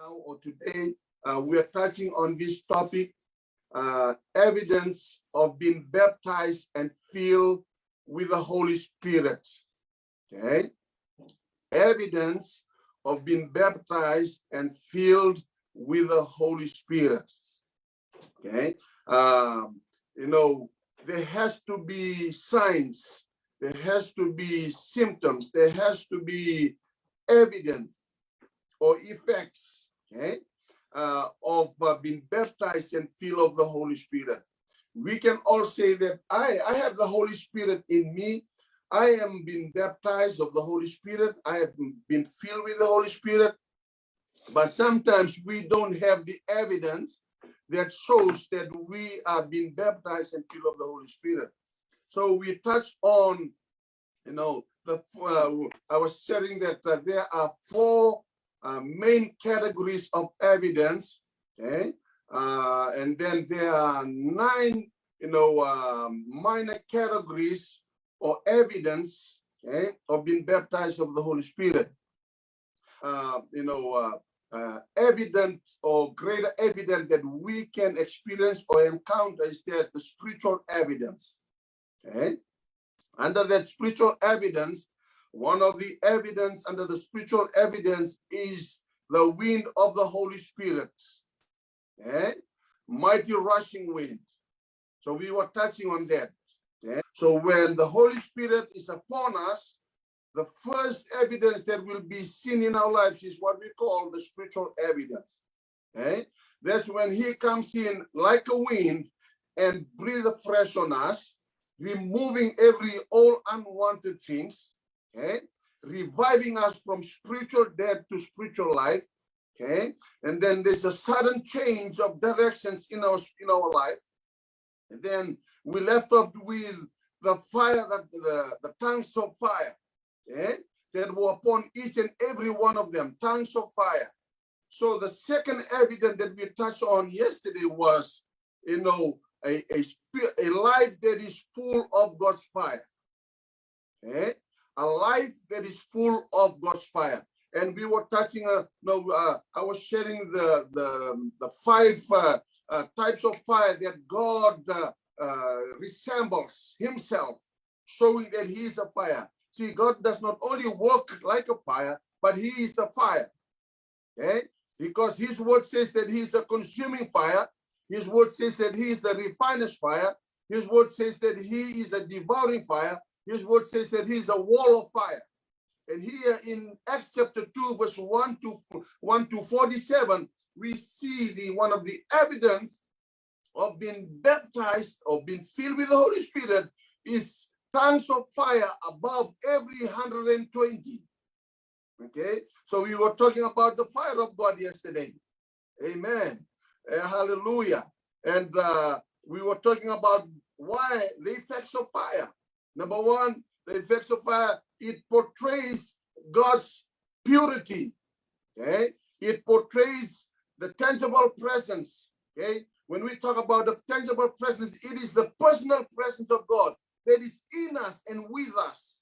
now or today, we are touching on this topic, evidence of being baptized and filled with the Holy Spirit. Okay? Evidence of being baptized and filled with the Holy Spirit. Okay? There has to be signs, there has to be symptoms, there has to be evidence or effects, okay, of being baptized and filled of the Holy Spirit. We can all say that I have the Holy Spirit in me. I am being baptized of the Holy Spirit. I have been filled with the Holy Spirit. But sometimes we don't have the evidence that shows that we are being baptized and filled of the Holy Spirit. So we touched on, I was sharing that there are four main categories of evidence, okay, and then there are nine, minor categories or evidence, okay, of being baptized of the Holy Spirit. Evidence or greater evidence that we can experience or encounter is that the spiritual evidence. Okay, under that spiritual evidence, one of the evidence under the spiritual evidence is the wind of the Holy Spirit. Okay, mighty rushing wind. So we were touching on that. Okay? So when the Holy Spirit is upon us, the first evidence that will be seen in our lives is what we call the spiritual evidence. Okay? That's when he comes in like a wind and breathe fresh on us, removing all unwanted things, okay? Reviving us from spiritual death to spiritual life. Okay, and then there's a sudden change of directions in our life, and then we left off with the fire, that the tongues of fire, okay, that were upon each and every one of them, tongues of fire. So the second evidence that we touched on yesterday was, a life that is full of God's fire. Okay, a life that is full of God's fire. And we were touching, I was sharing the five types of fire that God resembles himself, showing that he is a fire. See, God does not only work like a fire, but he is a fire. Okay? Because his word says that he is a consuming fire. His word says that he is the refiner's fire. His word says that he is a devouring fire. His word says that he is a wall of fire. And here in Acts chapter 2, verse 1 to 47, we see one of the evidence of being baptized or being filled with the Holy Spirit is tongues of fire above every 120. Okay, so we were talking about the fire of God yesterday. Amen. Hallelujah. And we were talking about why the effects of fire. Number one, the effects of fire, it portrays God's purity. Okay, it portrays the tangible presence. Okay, when we talk about the tangible presence, it is the personal presence of God that is in us and with us.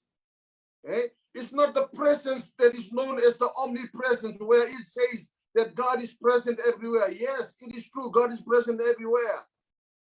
Okay, it's not the presence that is known as the omnipresence, where it says that God is present everywhere. Yes, it is true, God is present everywhere.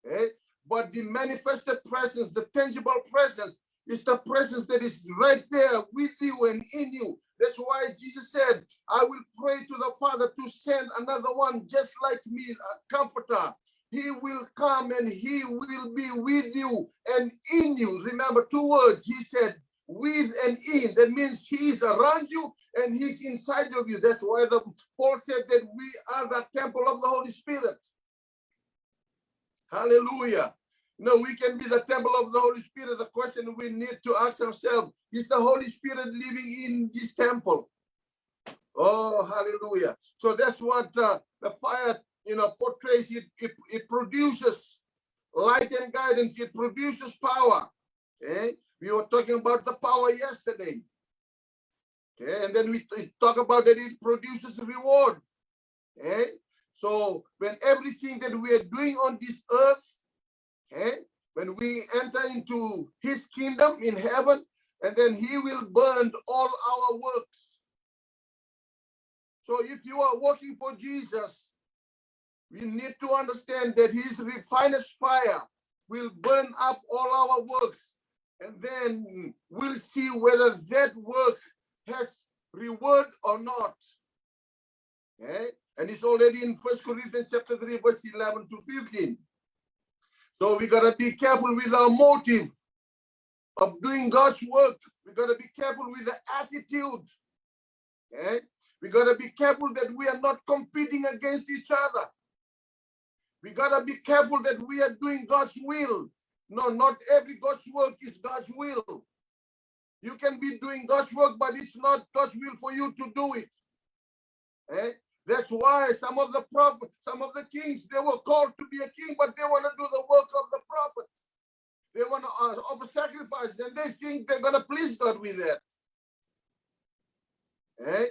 Okay, but the manifested presence, the tangible presence, is the presence that is right there with you and in you. That's why Jesus said, I will pray to the Father to send another one just like me, a comforter. He will come and he will be with you and in you. Remember two words. He said with and in. That means he is around you and he's inside of you. That's why Paul said that we are the temple of the Holy Spirit. Hallelujah. No, we can be the temple of the Holy Spirit. The question we need to ask ourselves, is the Holy Spirit living in this temple? Oh, hallelujah. So that's what the fire, portrays. It produces light and guidance. It produces power. Okay? We were talking about the power yesterday. Okay? And then we talk about that it produces reward. Okay? So when everything that we are doing on this earth, okay, when we enter into his kingdom in heaven, and then he will burn all our works. So if you are working for Jesus, we need to understand that his refiner's fire will burn up all our works. And then we'll see whether that work has reward or not. Okay? And it's already in 1 Corinthians chapter 3, verse 11 to 15. So we got to be careful with our motive of doing God's work. We got to be careful with the attitude. Okay? We got to be careful that we are not competing against each other. We got to be careful that we are doing God's will. No, not every God's work is God's will. You can be doing God's work, but it's not God's will for you to do it. Eh? That's why some of the prophets, some of the kings, they were called to be a king, but they want to do the work of the prophet. They want to offer sacrifices, and they think they're going to please God with that. Eh?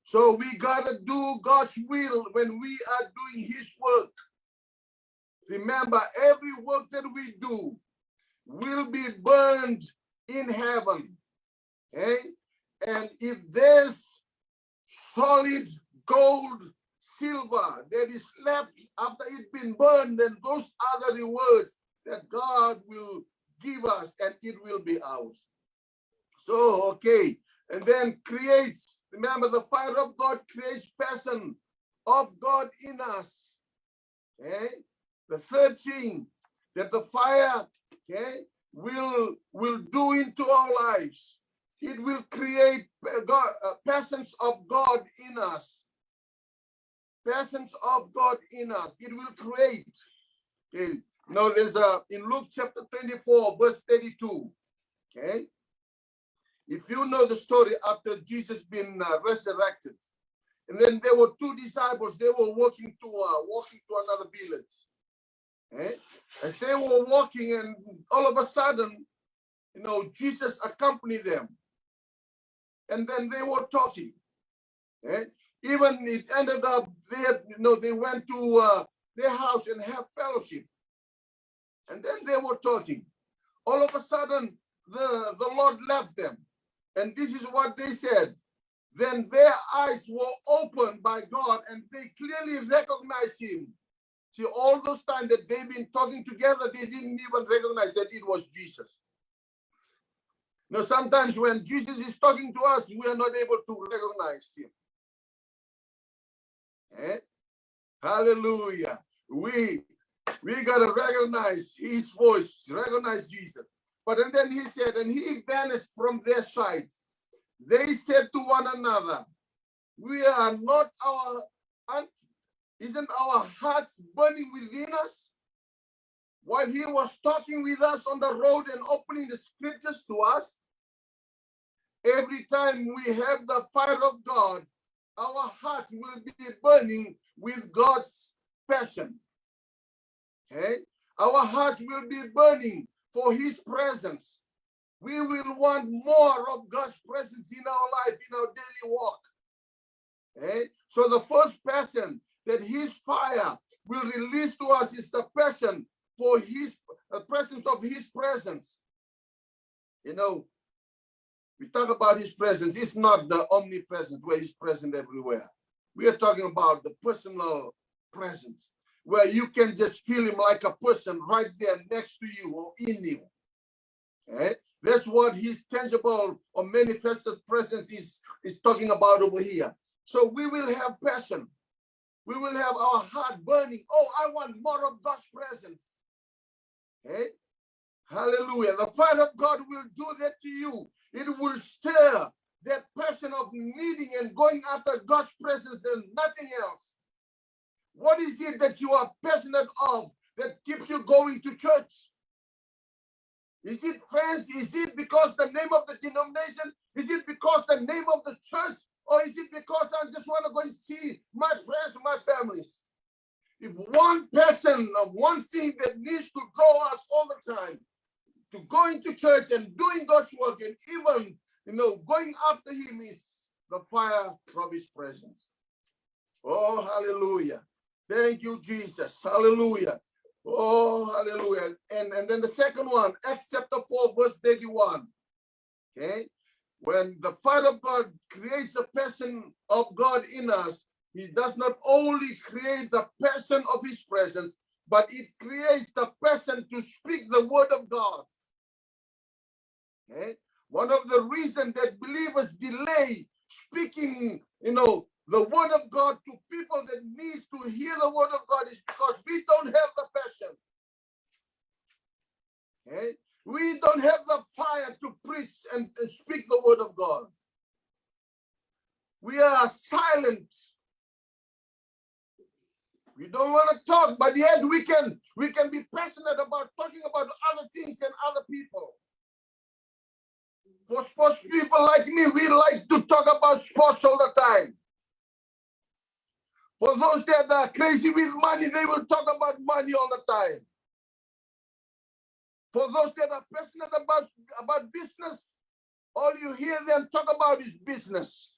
So we got to do God's will when we are doing his work. Remember, every work that we do will be burned in heaven. Okay? And if there's solid gold, silver that is left after it's been burned, then those are the rewards that God will give us, and it will be ours. So, okay. And then creates, remember, the fire of God creates passion of God in us. Okay? The third thing that the fire, okay, will do into our lives, it will create passions of God in us. Passions of God in us. It will create. Okay. You know, there's in Luke chapter 24, verse 32. Okay. If you know the story after Jesus been resurrected, and then there were two disciples. They were walking to another village. Okay. As they were walking, and all of a sudden, you know, Jesus accompanied them. And then they were talking. Okay. Even it ended up they went to their house and have fellowship. And then they were talking. All of a sudden, the Lord left them. And this is what they said. Then their eyes were opened by God, and they clearly recognized him. See, all those times that they've been talking together, they didn't even recognize that it was Jesus. Now, sometimes when Jesus is talking to us, we are not able to recognize him. Eh? Hallelujah. We got to recognize his voice, recognize Jesus. But and then he said, and he vanished from their sight. They said to one another, we are not isn't our hearts burning within us? While he was talking with us on the road and opening the scriptures to us, every time we have the fire of God, our heart will be burning with God's passion. Okay? Our hearts will be burning for his presence. We will want more of God's presence in our life, in our daily walk. Okay? So the first passion that his fire will release to us is the passion for his presence of his presence. You know, we talk about his presence. It's not the omnipresence where he's present everywhere. We are talking about the personal presence where you can just feel him like a person right there next to you or in you. Okay? That's what his tangible or manifested presence is talking about over here. So we will have passion. We will have our heart burning. Oh, I want more of God's presence. Okay? Hallelujah. The fire of God will do that to you. It will stir that passion of needing and going after God's presence and nothing else. What is it that you are passionate of that keeps you going to church? Is it friends? Is it because the name of the denomination? Is it because the name of the church? Or is it because I just want to go and see my friends, my families? If one person of one thing that needs to draw us all the time to going to church and doing God's work and even, going after him is the fire from his presence. Oh, hallelujah. Thank you, Jesus. Hallelujah. Oh, hallelujah. And then the second one, Acts chapter 4, verse 31. Okay. When the Fire of God creates a person of God in us, he does not only create the person of his presence, but it creates the person to speak the word of God. Okay? One of the reasons that believers delay speaking, the word of God to people that needs to hear the word of God is because we don't have the passion. Okay? We don't have the fire to preach and speak the word of God. We are silent. We don't want to talk, but yet we can be passionate about talking about other things and other people. For sports people like me, we like to talk about sports all the time. For those that are crazy with money, they will talk about money all the time. For those that are passionate about business, all you hear them talk about is business.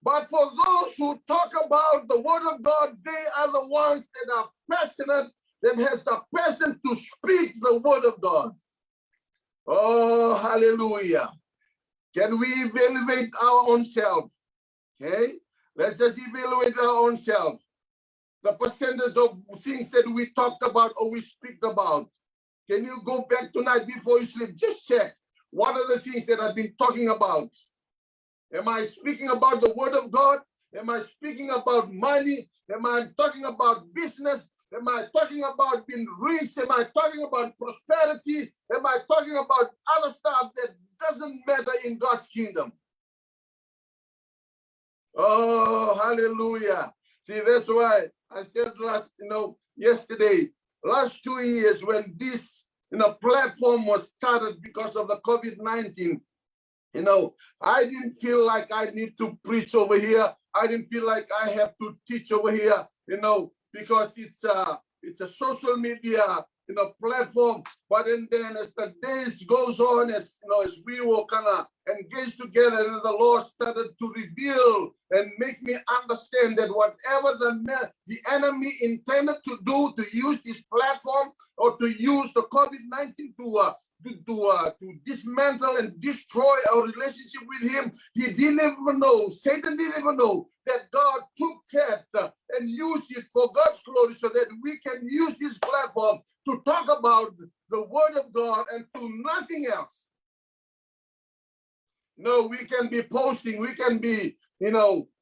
But for those who talk about the word of God, they are the ones that are passionate, that has the passion to speak the word of God. Oh, hallelujah. Can we evaluate our own self? Okay, let's just evaluate our own self. The percentage of things that we talked about or we speak about. Can you go back tonight before you sleep? Just check. What are the things that I've been talking about? Am I speaking about the word of God? Am I speaking about money? Am I talking about business? Am I talking about being rich? Am I talking about prosperity? Am I talking about other stuff that doesn't matter in God's kingdom? Oh, hallelujah. See, that's why I said yesterday, last 2 years when this, platform was started because of the COVID-19, I didn't feel like I need to preach over here. I didn't feel like I have to teach over here, because it's a social media, platform. But then as the days goes on, as we were kind of engaged together, and the Lord started to reveal and make me understand that whatever the enemy intended to do, to use this platform or to use the COVID-19 to dismantle and destroy our relationship with him, he didn't even know, Satan didn't even know that God took that and used it for God's glory so that we can use this platform to talk about the word of God and to nothing else. We can be posting, we can be,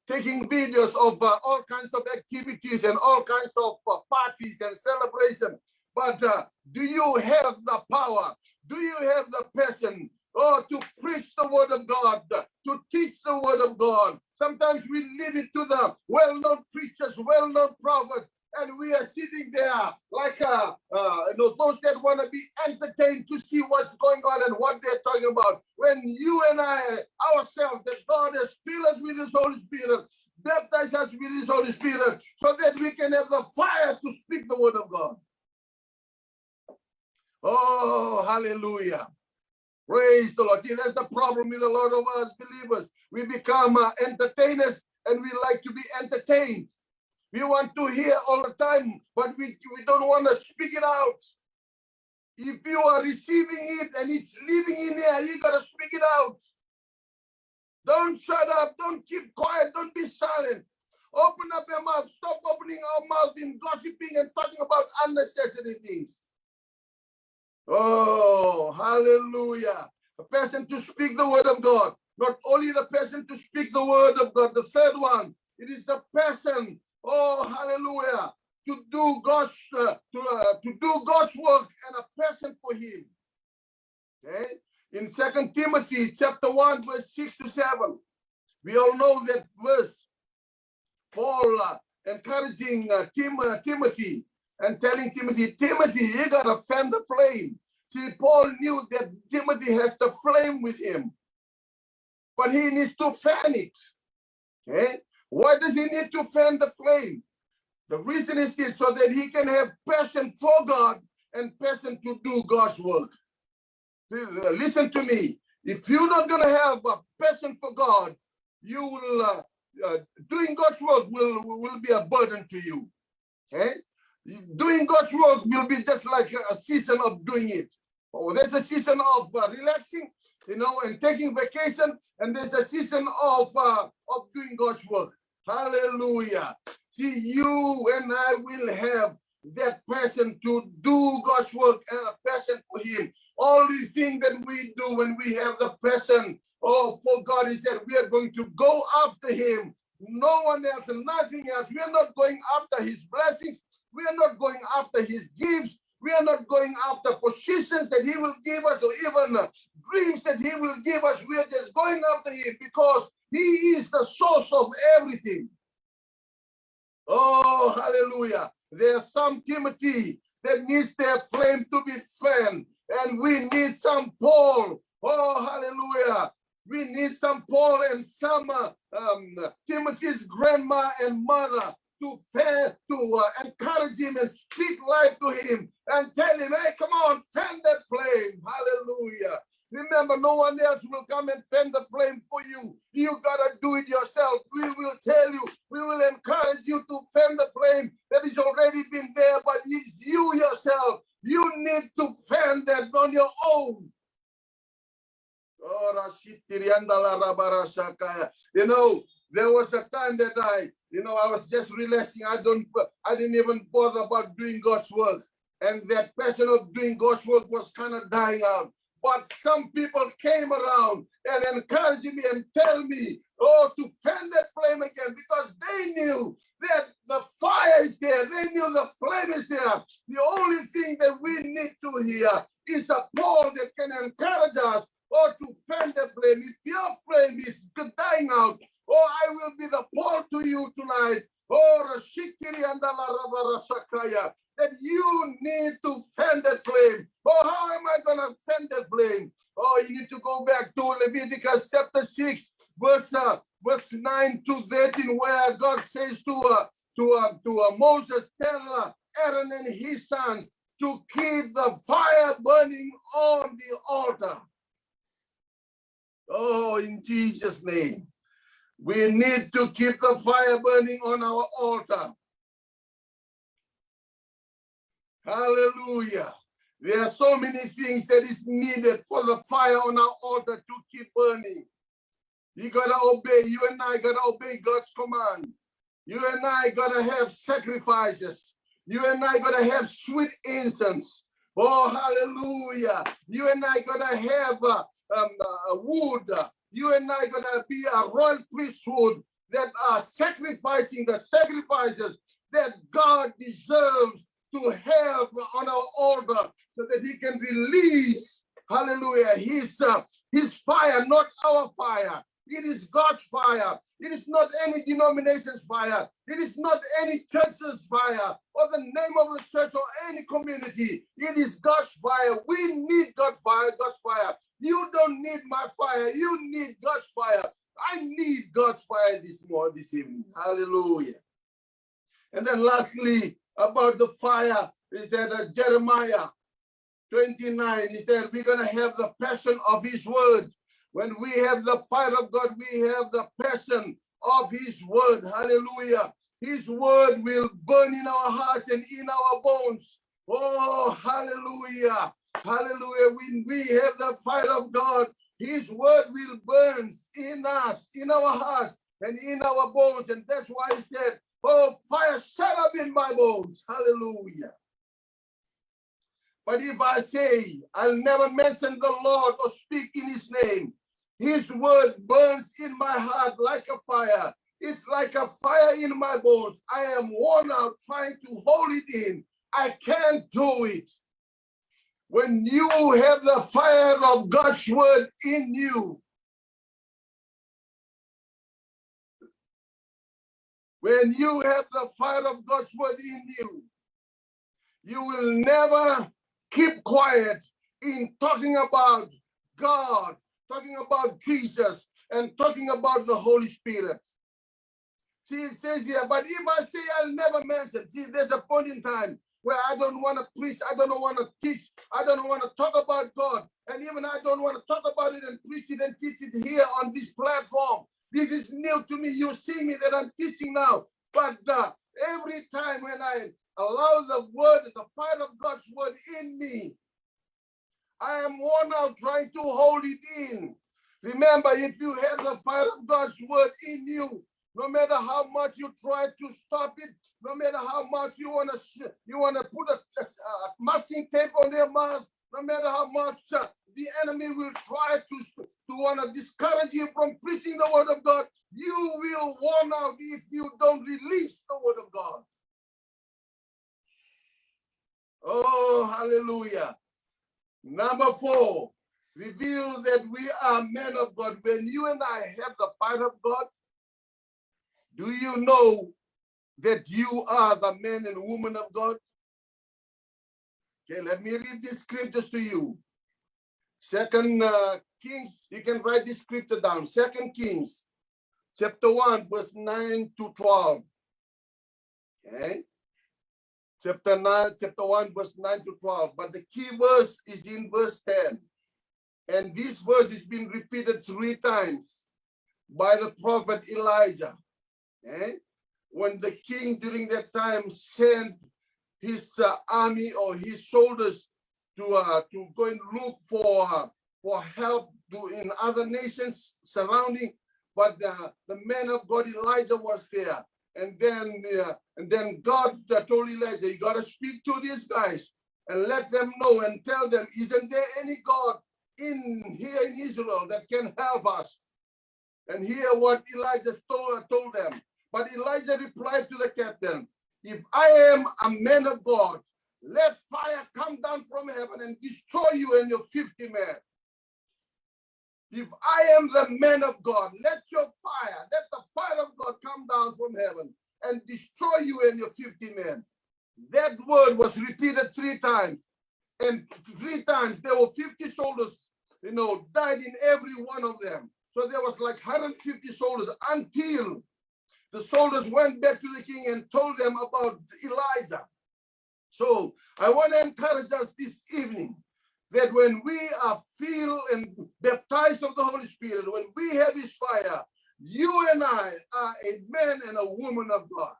taking videos of all kinds of activities and all kinds of parties and celebration. But do you have the power? Do you have the passion to preach the word of God, to teach the word of God? Sometimes we leave it to the well-known preachers, well-known prophets, and we are sitting there like those that want to be entertained to see what's going on and what they're talking about. When you and I ourselves, that God has filled us with his Holy Spirit, baptized us with his Holy Spirit, so that we can have the fire to speak the word of God. Oh, hallelujah. Praise the Lord. See, that's the problem with a lot of us believers. We become entertainers and we like to be entertained. We want to hear all the time, but we don't want to speak it out. If you are receiving it and it's living in here, you got to speak it out. Don't shut up. Don't keep quiet. Don't be silent. Open up your mouth. Stop opening our mouth in gossiping and talking about unnecessary things. Oh, hallelujah. A person to speak the word of God. Not only the person to speak the word of God. The third one, it is the person, oh, hallelujah, to do God's work and a person for him. Okay? In 2 Timothy chapter 1, verse 6 to 7, we all know that verse. Paul encouraging Timothy and telling Timothy, you got to fan the flame. See, Paul knew that Timothy has the flame with him, but he needs to fan it. Okay? Why does he need to fan the flame? The reason is this, so that he can have passion for God and passion to do God's work. Listen to me. If you're not going to have a passion for God, you will doing God's work will be a burden to you. Okay? Doing God's work will be just like a season of doing it. Oh, there's a season of relaxing, and taking vacation, and there's a season of doing God's work. Hallelujah. See, you and I will have that passion to do God's work and a passion for Him. Only thing that we do when we have the passion for God is that we are going to go after Him. No one else and nothing else. We are not going after His blessings. We are not going after His gifts. We are not going after positions that He will give us or even dreams that He will give us. We are just going after Him because He is the source of everything. Oh, hallelujah. There's some Timothy that needs their flame to be fanned, and we need some Paul. Oh, hallelujah. We need some Paul and some Timothy's grandma and mother to encourage him and speak life to him and tell him, hey, come on, fan that flame. Hallelujah. Remember, no one else will come and fan the flame for you. You got to do it yourself. We will tell you, we will encourage you to fan the flame that has already been there, but it's you yourself. You need to fan that on your own. There was a time that I was just relaxing. I didn't even bother about doing God's work. And that passion of doing God's work was kind of dying out. But some people came around and encouraged me and tell me, to fan that flame again, because they knew that the fire is there. They knew the flame is there. The only thing that we need to hear is a Paul that can encourage us to fan the flame. If your flame is dying out, I will be the Paul to you tonight. That you need to fan the flame. How am I going to fan the flame? You need to go back to Leviticus chapter 6, verse 9 to 13, where God says to Moses, tell Aaron and his sons to keep the fire burning on the altar. In Jesus' name. We need to keep the fire burning on our altar. Hallelujah. There are so many things that is needed for the fire on our altar to keep burning. You got to obey. You and I got to obey God's command. You and I got to have sacrifices. You and I got to have sweet incense. Hallelujah. You and I got to have wood. You and I got to be a royal priesthood that are sacrificing the sacrifices that God deserves to have on our altar, so that He can release, hallelujah, His fire, not our fire. It is God's fire. It is not any denomination's fire. It is not any church's fire or the name of the church or any community. It is God's fire. We need God's fire. You don't need my fire. You need God's fire. I need God's fire this evening. Hallelujah. And then lastly, about the fire is that Jeremiah 29 is that we're going to have the passion of His word. When we have the fire of God, we have the passion of His word. Hallelujah. His word will burn in our hearts and in our bones. Hallelujah. Hallelujah. When we have the fire of God, His word will burn in us, in our hearts and in our bones. And that's why He said, fire shut up in my bones. Hallelujah. But if I say, I'll never mention the Lord or speak in His name, His word burns in my heart like a fire. It's like a fire in my bones. I am worn out trying to hold it in. I can't do it. When you have the fire of God's word in you, when you have the fire of God's word in you, you will never keep quiet in talking about God, talking about Jesus, and talking about the Holy Spirit. See, it says here, but if I say I'll never mention, see, there's a point in time where I don't want to preach, I don't want to teach, I don't want to talk about God, and even I don't want to talk about it and preach it and teach it here on this platform. This is new to me. You see me that I'm teaching now, but every time when I allow the word, the fire of God's word in me, I am worn out trying to hold it in. Remember, if you have the fire of God's word in you, no matter how much you try to stop it, no matter how much you want to put a masking tape on their mouth, no matter how much the enemy will try to want to discourage you from preaching the word of God, you will worn out if you don't release the word of God. Oh, hallelujah. Number 4, reveal that we are men of God. When you and I have the fire of God, do you know that you are the men and women of God? Okay, let me read these scriptures to you. Second Kings, you can write this scripture down. 2 Kings, chapter 1, verse 9 to 12. Okay. Chapter 1, verse 9 to 12. But the key verse is in verse 10. And this verse is being repeated 3 times by the prophet Elijah. Okay. When the king during that time sent his army or his soldiers to go and look for help in other nations surrounding, but the man of God Elijah was there, and then God told Elijah, you got to speak to these guys and let them know and tell them, isn't there any God here in Israel that can help us? And hear what Elijah told them. But Elijah replied to the captain, if I am a man of God, let fire come down from heaven and destroy you and your 50 men. If I am the man of God, let the fire of God come down from heaven and destroy you and your 50 men. That word was repeated 3 times. And 3 times there were 50 soldiers, died in every one of them. So there was like 150 soldiers until the soldiers went back to the king and told them about Elijah. So I want to encourage us this evening that when we are filled and baptized of the Holy Spirit, when we have his fire, you and I are a man and a woman of God.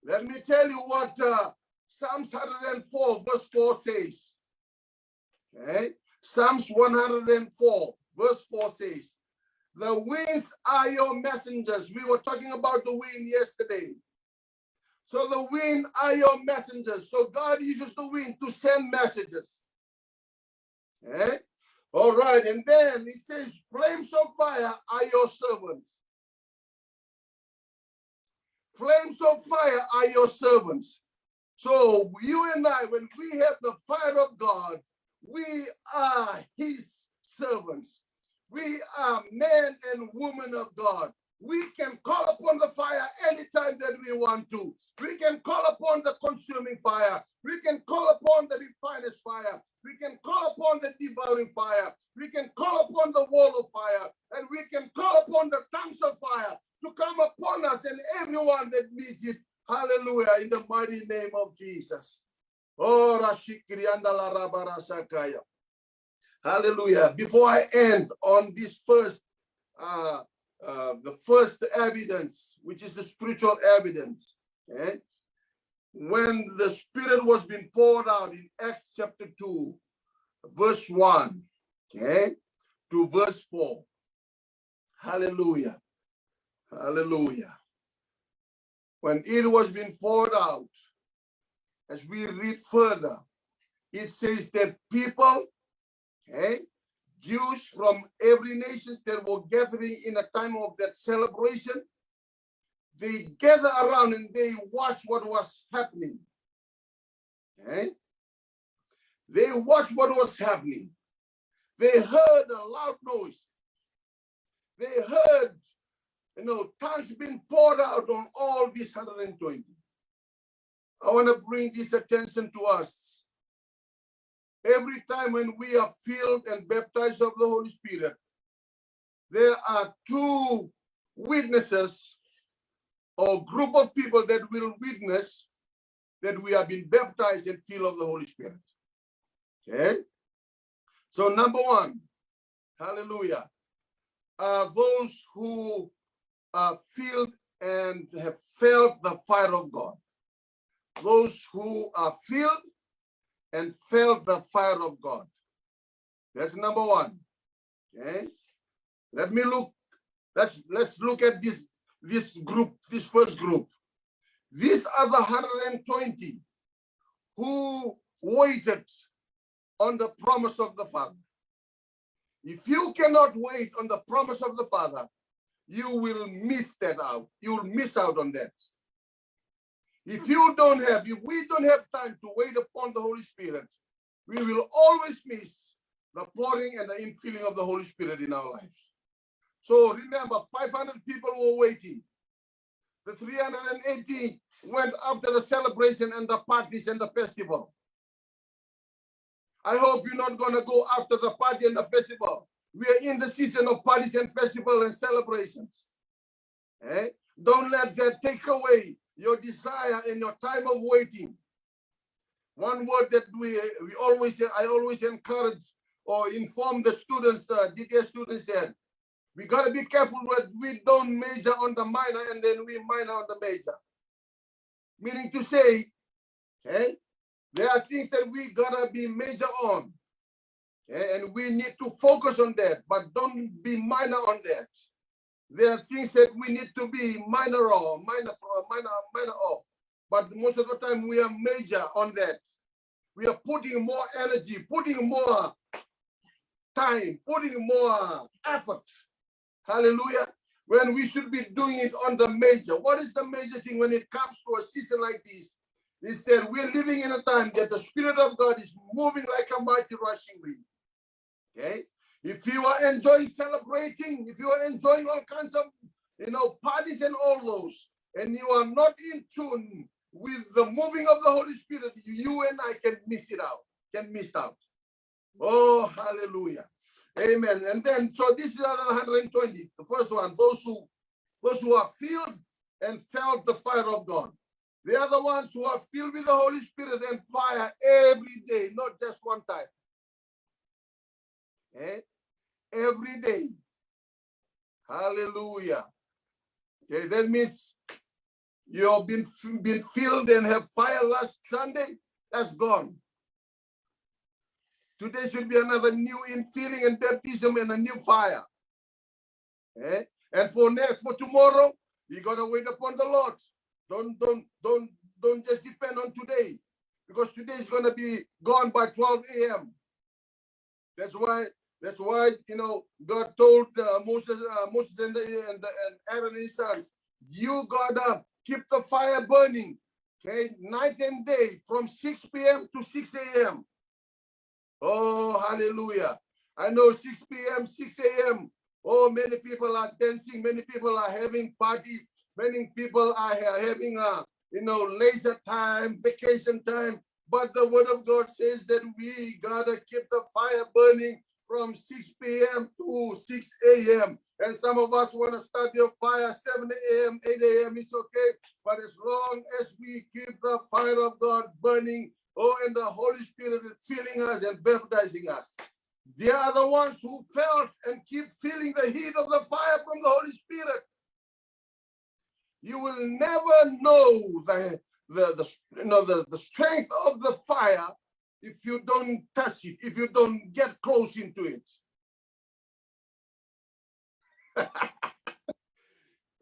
Let me tell you what Psalms 104 verse 4 says. Okay? Psalms 104 verse 4 says, the winds are your messengers. We were talking about the wind yesterday. So the wind are your messengers. So God uses the wind to send messages. Okay? All right. And then it says, flames of fire are your servants. Flames of fire are your servants. So you and I, when we have the fire of God, we are his servants. We are men and women of God. We can call upon the fire anytime that we want to. We can call upon the consuming fire. We can call upon the refiner's fire. We can call upon the devouring fire. We can call upon the wall of fire. And we can call upon the tongues of fire to come upon us and everyone that needs it. Hallelujah, in the mighty name of Jesus. Oh, Rashikri andala rabarasakaya. Hallelujah. Before I end on this first, the first evidence, which is the spiritual evidence, okay? When the Spirit was being poured out in Acts chapter 2, verse 1, okay, to verse 4. Hallelujah. Hallelujah. When it was being poured out, as we read further, it says that people, okay, Jews from every nation that were gathering in a time of that celebration, they gather around and they watch what was happening. Okay? They watched what was happening. They heard a loud noise. They heard, tongues being poured out on all these 120. I want to bring this attention to us. Every time when we are filled and baptized of the Holy Spirit, there are 2 witnesses or group of people that will witness that we have been baptized and filled of the Holy Spirit. Okay? So number 1, hallelujah, those who are filled and have felt the fire of God. Those who are filled and felt the fire of God. That's number one. Okay. Let's look at this group, this first group. These are the 120 who waited on the promise of the Father. If you cannot wait on the promise of the Father, you will miss that out. You will miss out on that. If we don't have time to wait upon the Holy Spirit, we will always miss the pouring and the infilling of the Holy Spirit in our lives. So remember, 500 people were waiting. The 380 went after the celebration and the parties and the festival. I hope you're not going to go after the party and the festival. We are in the season of parties and festivals and celebrations. Eh? Don't let that take away your desire and your time of waiting. One word that I always encourage or inform the students, DTS students, that we got to be careful that we don't major on the minor and then we minor on the major. Meaning to say, okay, there are things that we got to be major on. Okay, and we need to focus on that, but don't be minor on that. There are things that we need to be minor of. But most of the time we are major on that. We are putting more energy, putting more time, putting more effort. Hallelujah. When we should be doing it on the major. What is the major thing when it comes to a season like this? Is that we're living in a time that the Spirit of God is moving like a mighty rushing wind. Okay? If you are enjoying celebrating, if you are enjoying all kinds of, parties and all those, and you are not in tune with the moving of the Holy Spirit, you and I can miss out. Oh, hallelujah. Amen. And then, so this is another 120. The first one, those who are filled and felt the fire of God. The other ones who are filled with the Holy Spirit and fire every day, not just one time. Okay? Every day. Hallelujah. Okay, that means you've been filled and have fire last Sunday. That's gone. Today should be another new infilling and baptism and a new fire. Okay? And for tomorrow, you gotta wait upon the Lord. Don't just depend on today, because today is gonna be gone by 12 a.m. That's why God told Moses and Aaron and his sons, you gotta keep the fire burning, okay, night and day from 6 p.m. to 6 a.m. Oh, hallelujah. I know 6 p.m., 6 a.m. Oh, many people are dancing, many people are having party, many people are having leisure time, vacation time. But the word of God says that we gotta keep the fire burning from 6 p.m. to 6 a.m. And some of us want to start your fire 7 a.m., 8 a.m. It's okay. But as long as we keep the fire of God burning, and the Holy Spirit is filling us and baptizing us. They are the ones who felt and keep feeling the heat of the fire from the Holy Spirit. You will never know the strength of the fire if you don't touch it, if you don't get close into it.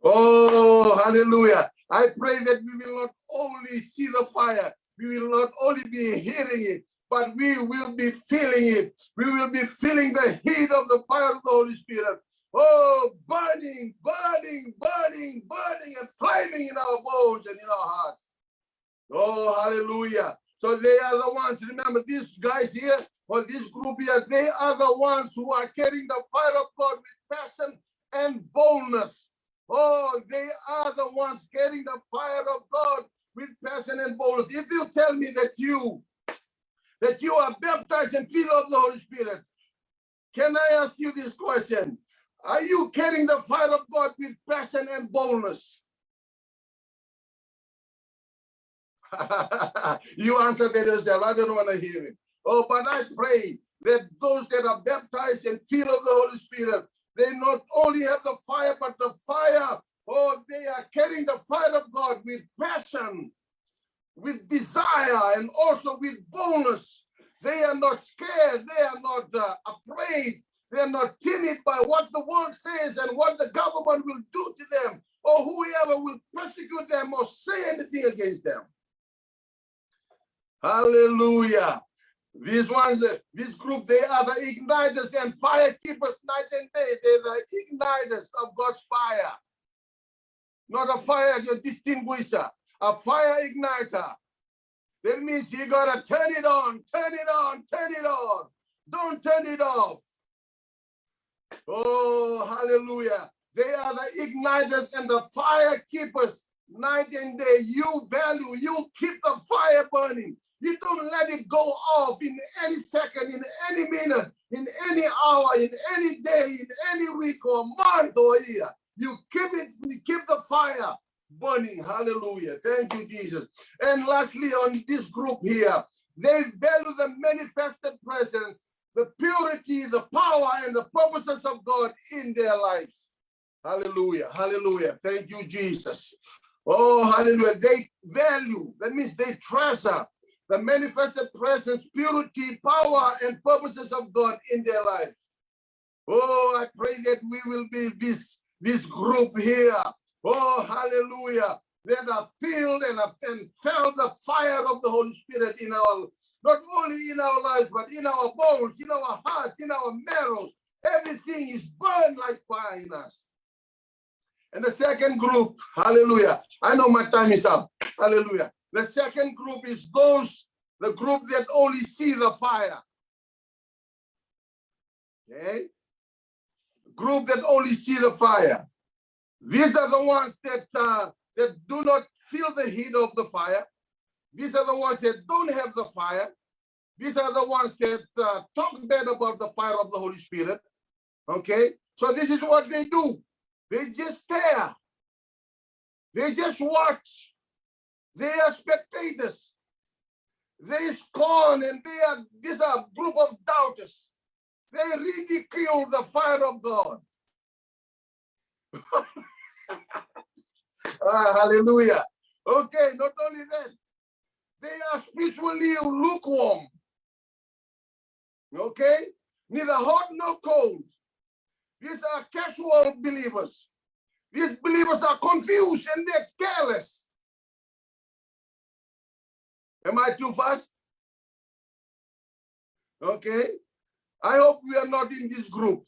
Oh, hallelujah. I pray that we will not only see the fire, we will not only be hearing it, but we will be feeling it. We will be feeling the heat of the fire of the Holy Spirit. Oh, burning, burning, burning, burning, and flaming in our bones and in our hearts. Oh, hallelujah. So they are the ones, remember these guys here, or this group here, they are the ones who are carrying the fire of God with passion and boldness. Oh, they are the ones carrying the fire of God with passion and boldness. If you tell me that you are baptized and filled of the Holy Spirit, can I ask you this question? Are you carrying the fire of God with passion and boldness? You answer that yourself. I don't want to hear it. Oh, but I pray that those that are baptized and filled of the Holy Spirit, they not only have the fire, but the fire, they are carrying the fire of God with passion. with desire and also with boldness. They are not scared. They are not afraid. They are not timid by what the world says and what the government will do to them, or whoever will persecute them or say anything against them. Hallelujah. These ones, this group, they are the igniters and fire keepers night and day. They're the igniters of God's fire. Not a fire distinguisher, a fire igniter. That means you gotta turn it on, turn it on, turn it on. Don't turn it off. Oh, hallelujah. They are the igniters and the fire keepers night and day. You value, you keep the fire burning. You don't let it go off in any second, in any minute, in any hour, in any day, in any week or month or year. You keep it, you keep the fire burning. Hallelujah. Thank you, Jesus. And lastly, on this group here, they value the manifested presence, the purity, the power, and the purposes of God in their lives. Hallelujah. Hallelujah. Thank you, Jesus. Oh, hallelujah. They value, that means they treasure the manifested presence, purity, power, and purposes of God in their lives. Oh, I pray that we will be this group here. Oh, hallelujah. That are filled and felt the fire of the Holy Spirit in our, not only in our lives, but in our bones, in our hearts, in our marrows. Everything is burned like fire in us. And the second group, hallelujah. I know my time is up. Hallelujah. The second group is the group that only see the fire. Okay? Group that only see the fire. These are the ones that do not feel the heat of the fire. These are the ones that don't have the fire. These are the ones that talk bad about the fire of the Holy Spirit. Okay? So this is what they do. They just stare. They just watch. They are spectators. They scorn, and these are a group of doubters. They ridicule the fire of God. Hallelujah. Okay, not only that, they are spiritually lukewarm. Okay? Neither hot nor cold. These are casual believers. These believers are confused and they're careless. Am I too fast? Okay. I hope we are not in this group.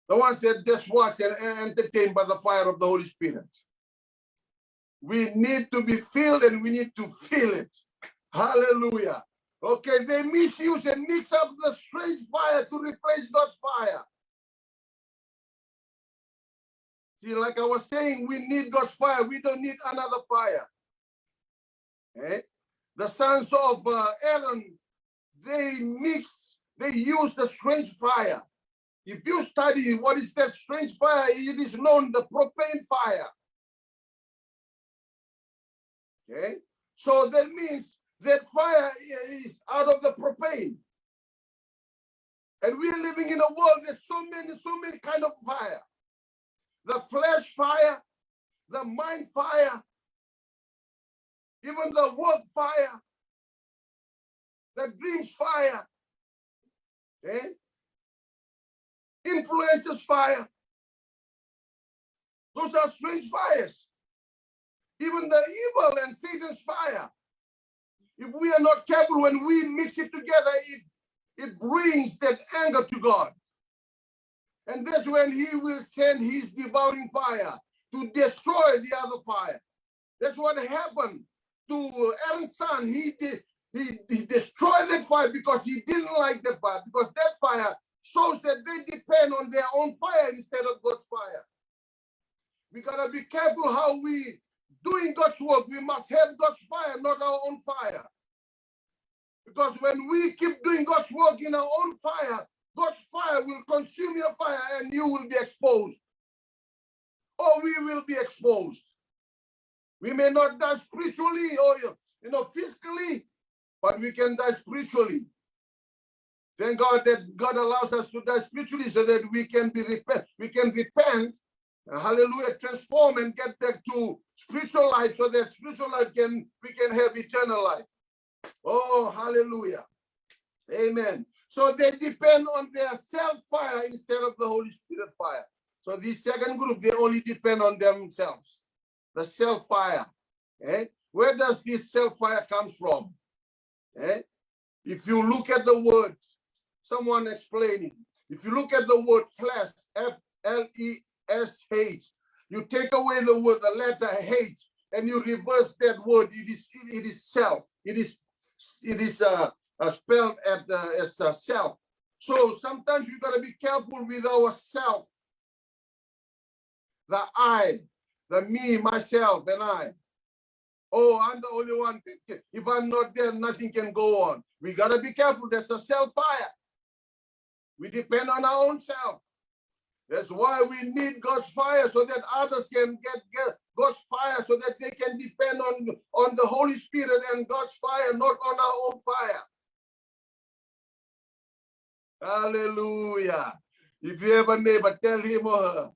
The ones that just watch and entertained by the fire of the Holy Spirit. We need to be filled and we need to feel it. Hallelujah. Okay, they misuse and mix up the strange fire to replace God's fire. See, like I was saying, we need God's fire. We don't need another fire. Okay? The sons of Aaron, they use the strange fire. If you study what is that strange fire, it is known the propane fire. Okay? So that means that fire is out of the propane. And we are living in a world that's so many kind of fire. The flesh fire, the mind fire, even the work fire, the dreams fire, okay? Influences fire. Those are strange fires. Even the evil and Satan's fire. If we are not careful, when we mix it together, it brings that anger to God. And that's when he will send his devouring fire to destroy the other fire. That's what happened to Aaron's son. He destroyed that fire because he didn't like that fire, because that fire shows that they depend on their own fire instead of God's fire. We gotta be careful how we doing God's work. We must have God's fire, not our own fire. Because when we keep doing God's work in our own fire, God's fire will consume your fire and you will be exposed. Or we will be exposed. We may not die spiritually or physically, but we can die spiritually. Thank God that God allows us to die spiritually so that we can repent, hallelujah, transform and get back to spiritual life so that spiritual life we can have eternal life. Oh, hallelujah. Amen. So they depend on their self-fire instead of the Holy Spirit fire. So this second group, they only depend on themselves. The self-fire. Eh? Where does this self-fire come from? Eh? If you look at the word, someone explaining, if you look at the word flesh, F-L-E-S-H, you take away the word, the letter H, and you reverse that word. It is self. It is spelled as self. So sometimes we got to be careful with ourself. The I, the me, myself, and I. Oh, I'm the only one. If I'm not there, nothing can go on. We got to be careful. That's a self-fire. We depend on our own self. That's why we need God's fire so that others can get God's fire so that they can depend on the Holy Spirit and God's fire, not on our own fire. Hallelujah. If you have a neighbor, tell him or her,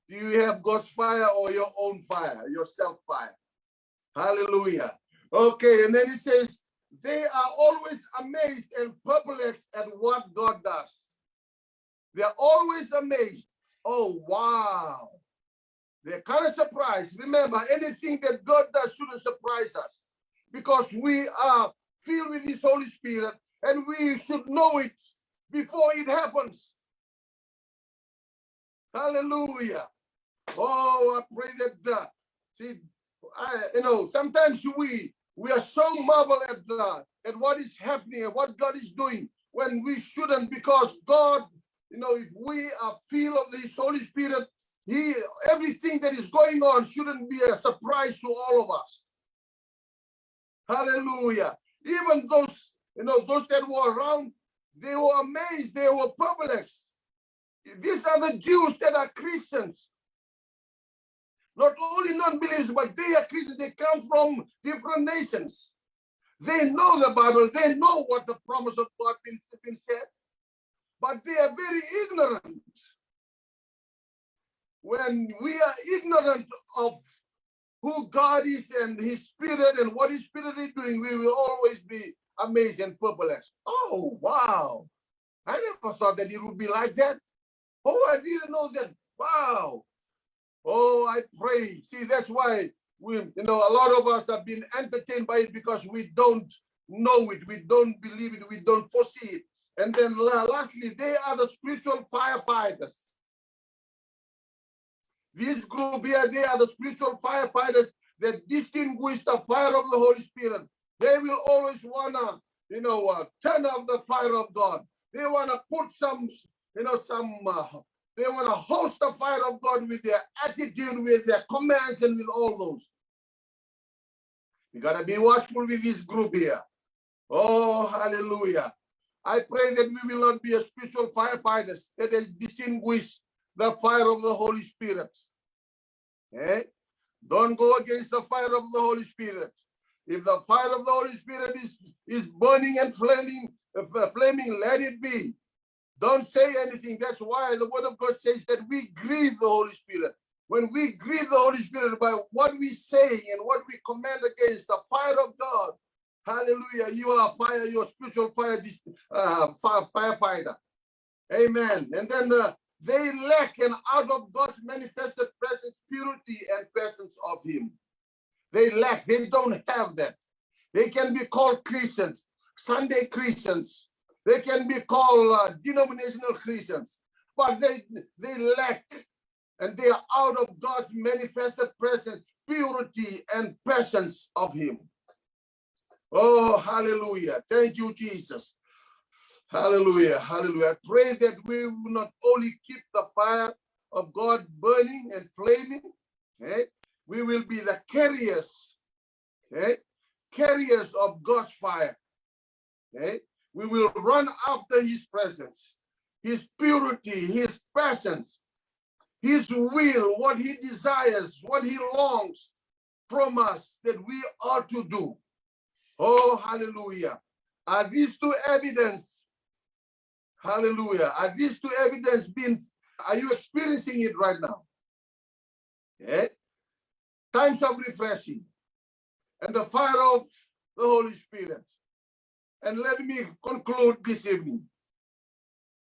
do you have God's fire or your own fire, your self-fire? Hallelujah. Okay, and then it says, they are always amazed and perplexed at what God does. They're always amazed. Oh, wow. They're kind of surprised. Remember, anything that God does shouldn't surprise us because we are filled with His Holy Spirit and we should know it before it happens. Hallelujah. Oh, I pray that, sometimes we are so marveled at what is happening and what God is doing when we shouldn't, because God, if we are filled of His Holy Spirit, everything that is going on shouldn't be a surprise to all of us. Hallelujah. Even those that were around, they were amazed, they were perplexed. These are the Jews that are Christians. Not only non-believers, but they are Christians. They come from different nations. They know the Bible. They know what the promise of God has been said. But they are very ignorant. When we are ignorant of who God is and His Spirit and what His Spirit is doing, we will always be amazed and perplexed. Oh, wow. I never thought that it would be like that. Oh, I didn't know that. Wow. Oh, I pray. See, that's why a lot of us have been entertained by it because we don't know it. We don't believe it. We don't foresee it. And then lastly, they are the spiritual firefighters. This group here, they are the spiritual firefighters that distinguish the fire of the Holy Spirit. They will always want to, turn off the fire of God. They want to put they want to host the fire of God with their attitude, with their commands, and with all those. We got to be watchful with this group here. Oh, hallelujah. I pray that we will not be a spiritual firefighters that distinguish the fire of the Holy Spirit. Okay? Don't go against the fire of the Holy Spirit. If the fire of the Holy Spirit is burning and flaming, let it be. Don't say anything. That's why the Word of God says that we grieve the Holy Spirit. When we grieve the Holy Spirit by what we say and what we command against the fire of God, hallelujah, you are fire, your spiritual firefighter. Amen. And then they lack, and out of God's manifested presence, purity and presence of Him. They lack, they don't have that. They can be called Christians, Sunday Christians. They can be called denominational Christians, but they lack, and they are out of God's manifested presence, purity and presence of Him. Oh, hallelujah. Thank you, Jesus. Hallelujah. Hallelujah. I pray that we will not only keep the fire of God burning and flaming, okay? We will be the carriers, okay? Carriers of God's fire. Okay? We will run after His presence, His purity, His presence, His will, what He desires, what He longs from us that we ought to do. Oh, hallelujah. Are these two evidence? Hallelujah. Are these two evidence are you experiencing it right now? Okay? times of refreshing, and the fire of the Holy Spirit. And let me conclude this evening.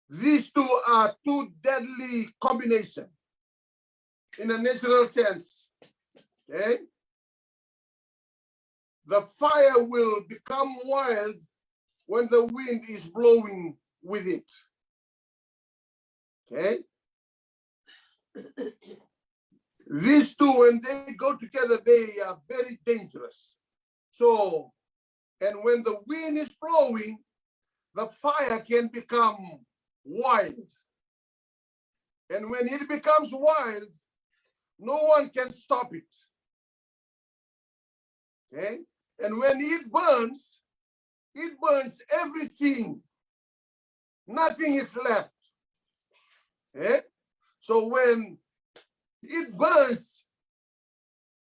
These two are two deadly combinations in a natural sense. Okay? The fire will become wild when the wind is blowing with it. Okay? These two, when they go together, they are very dangerous. So, and when the wind is blowing, the fire can become wild. And when it becomes wild, no one can stop it. Okay? And when it burns everything. Nothing is left. Okay? So when it burns,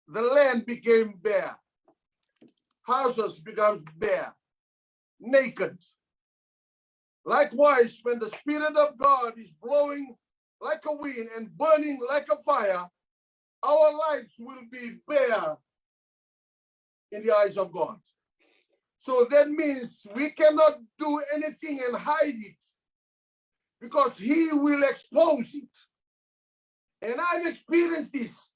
the land became bare. Houses becomes bare, naked. Likewise, when the Spirit of God is blowing like a wind and burning like a fire, our lives will be bare in the eyes of God. So that means we cannot do anything and hide it, because He will expose it. And I've experienced this.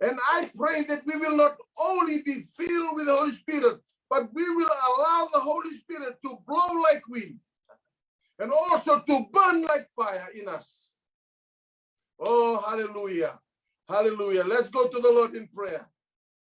And I pray that we will not only be filled with the Holy Spirit, but we will allow the Holy Spirit to blow like wind and also to burn like fire in us. Oh, hallelujah. Hallelujah. Let's go to the Lord in prayer.